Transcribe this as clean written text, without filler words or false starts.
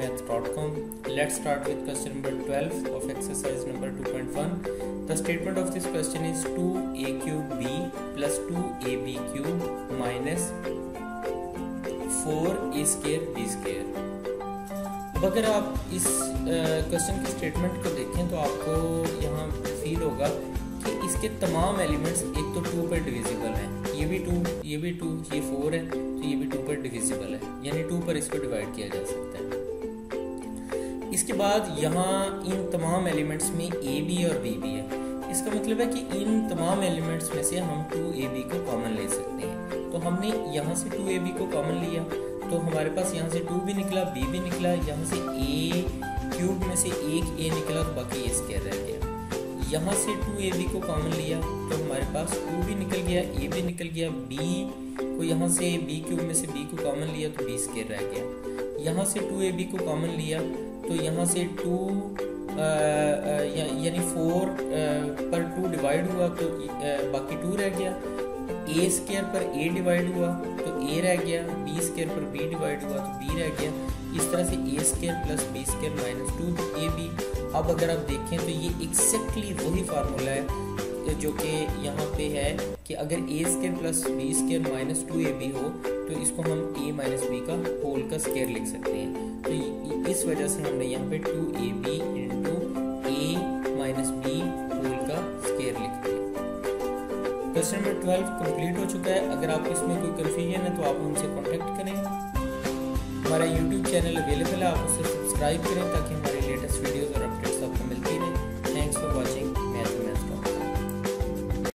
easymaths.com. Let's start with question number 12 of exercise number 2.1. The statement of this question is 2a cube b plus 2ab cube minus 4a square b square. अब अगर आप इस question की statement को देखें तो आपको यहाँ फील होगा कि इसके तमाम एलिमेंट्स एक तो 2 पर डिविजिबल हैं, ये भी 2, ये भी 2, ये 4 है तो ये भी 2 पर डिविजिबल है, यानी 2 पर इसको डिवाइड किया जा सकता है। इसके बाद यहाँ इन तमाम एलिमेंट्स में a b और b भी है। इसका मतलब है कि इन तमाम एलिमेंट्स में से हम 2ab को कॉमन ले सकते हैं। तो हमने यहाँ से 2ab को कॉमन लिया तो हमारे पास यहाँ से 2 भी निकला, b भी निकला, यहाँ से a क्यूब में से एक a निकला तो बाकी a स्क्वायर रह गया। यहाँ से 2ab को कॉमन लिया तो हमारे पास 2 भी निकल गया, a भी निकल गया, b को यहाँ से b क्यूब में से b को कॉमन लिया तो b स्क्वायर रह गया। यहाँ से 2ab को कॉमन लिया तो यहाँ से 2 यानी 4 पर 2 डिवाइड हुआ तो बाकी 2 रह गया। a स्क्वायर पर a डिवाइड हुआ तो a रह गया, b स्क्वायर पर b डिवाइड हुआ तो b रह गया। इस तरह से a square plus b square minus 2ab। अब अगर आप देखें तो ये एग्जैक्टली वही फार्मूला है जो कि यहाँ पे है कि अगर a square plus b square minus 2ab हो तो इसको हम a माइनस b का होल का स्क्वायर लिख सकते हैं। तो इस वजह से हमने यहाँ पे 2ab into a minus b whole का स्क्वायर लिख दिया। क्वेश्चन नंबर 12 कंप्लीट हो चुका है। अगर आपको इसमें कोई कन्फ्यूजन है तो आप हमसे कांटेक्ट करें। हमारा YouTube चैनल अवेलेबल है, आप उसे सब्सक्राइब करें ताकि हमारे लेटेस्ट वीडियोस और अपडेट